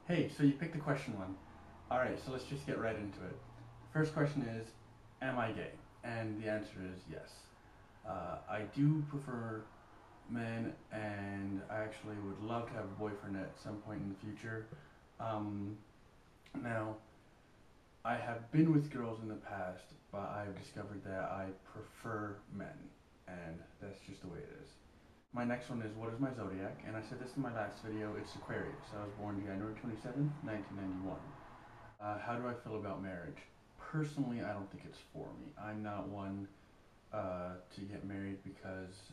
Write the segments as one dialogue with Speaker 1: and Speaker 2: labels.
Speaker 1: Hey, so you picked the question one. Alright, so let's just get right into it. First question is, am I gay? And the answer is yes. I do prefer men, and I actually would love to have a boyfriend at some point in the future. Um, Now, I have been with girls in the past, but I've discovered that I prefer men, and that's just the way it is. My next one is, what is my zodiac? And I said this in my last video, it's Aquarius. I was born January 27th, 1991. How do I feel about marriage? Personally, I don't think it's for me. I'm not one to get married because,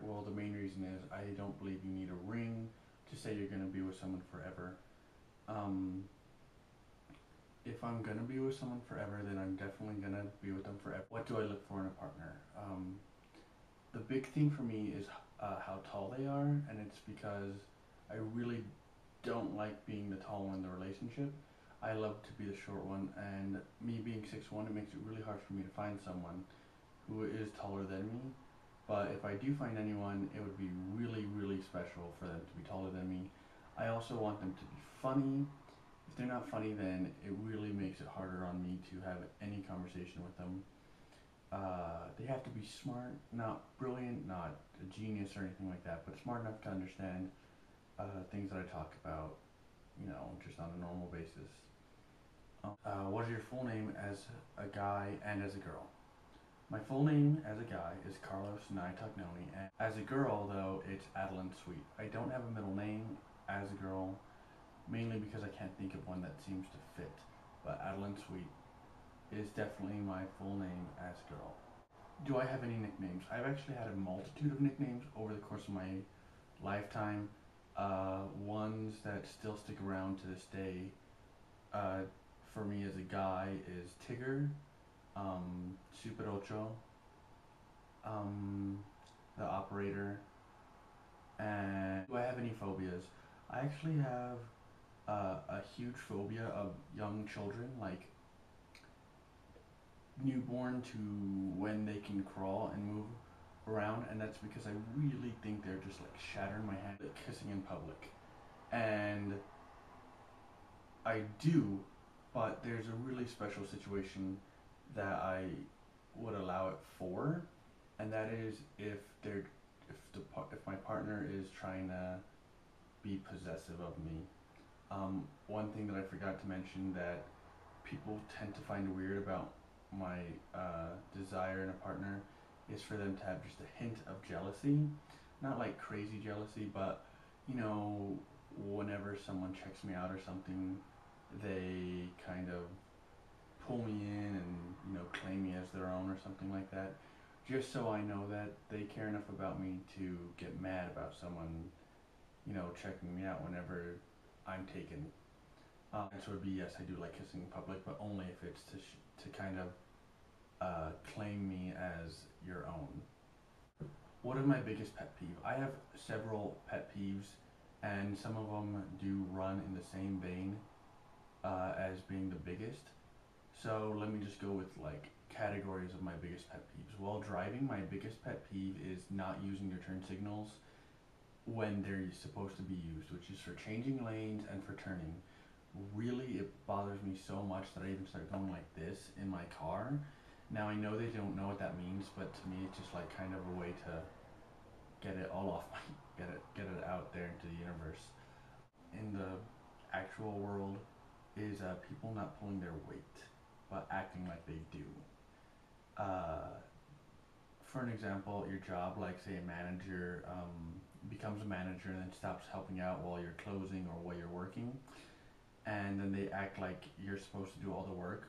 Speaker 1: well, the main reason is I don't believe you need a ring to say you're going to be with someone forever. Um, if I'm going to be with someone forever, then I'm definitely going to be with them forever. What do I look for in a partner? The big thing for me is how tall they are, and it's because I really don't like being the tall one in the relationship. I love to be the short one, and me being 6'1", it makes it really hard for me to find someone who is taller than me. But if I do find anyone, it would be really, really special for them to be taller than me. I also want them to be funny. If they're not funny, then it really makes it harder on me to have any conversation with them. They have to be smart, not brilliant, not a genius or anything like that, but smart enough to understand things that I talk about, just on a normal basis. What is your full name as a guy and as a girl? My full name as a guy is Carlos Naitagnoni, and as a girl, though, it's Adeline Sweet. I don't have a middle name as a girl, mainly because I can't think of one that seems to fit, but Adeline Sweet is definitely my full name as a girl. Do I have any nicknames? I've actually had a multitude of nicknames over the course of my lifetime. Ones that still stick around to this day, uh, for me as a guy, is Tigger, Super Ocho, um, the operator, and do I have any phobias? I actually have a huge phobia of young children, like newborn to when they can crawl and move around, and that's because I really think they're just like shattering my hand, like kissing in public. And I do, but there's a really special situation that I would allow it for, and that is if my partner is trying to be possessive of me. One thing that I forgot to mention that people tend to find weird about my desire in a partner is for them to have just a hint of jealousy, not like crazy jealousy, but you know, whenever someone checks me out or something, they kind of pull me in and claim me as their own or something like that, just so I know that they care enough about me to get mad about someone checking me out whenever I'm taken. So it would be, yes, I do like kissing in public, but only if it's to kind of claim me as your own. What is my biggest pet peeve? I have several pet peeves, and some of them do run in the same vein as being the biggest. So let me just go with like categories of my biggest pet peeves. While driving, my biggest pet peeve is not using your turn signals when they're supposed to be used, which is for changing lanes and for turning. Really, it bothers me so much that I even start going like this in my car. Now I know they don't know what that means, but to me it's just like kind of a way to get it all off my get it out there into the universe. In the actual world, is people not pulling their weight, but acting like they do. Uh, for an example, your job, like say a manager becomes a manager and then stops helping out while you're closing or while you're working, and then they act like you're supposed to do all the work.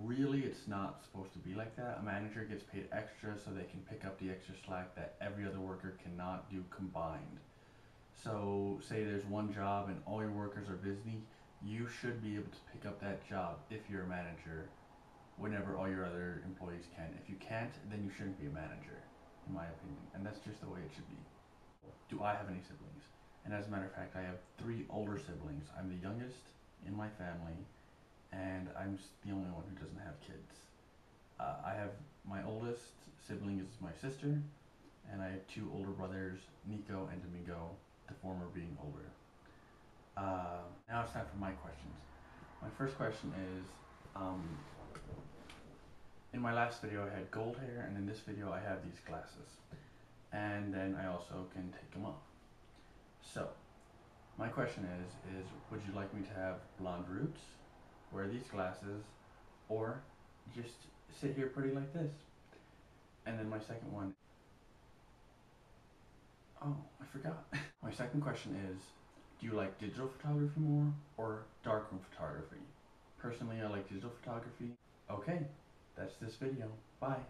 Speaker 1: Really, it's not supposed to be like that. A manager gets paid extra so they can pick up the extra slack that every other worker cannot do combined. So, say there's one job and all your workers are busy, you should be able to pick up that job if you're a manager whenever all your other employees can. If you can't, then you shouldn't be a manager, in my opinion. And that's just the way it should be. Do I have any siblings? And as a matter of fact, I have three older siblings. I'm the youngest in my family, and I'm the only one who doesn't have kids. I have my oldest sibling is my sister, and I have two older brothers, Nico and Domingo, the former being older. Now it's time for my questions. My first question is, in my last video I had gold hair, and in this video I have these glasses. And then I also can take them off. So, my question is would you like me to have blonde roots, wear these glasses, or just sit here pretty like this? And then my second one, oh, I forgot. My second question is, do you like digital photography more or darkroom photography? Personally, I like digital photography. Okay, that's this video. Bye.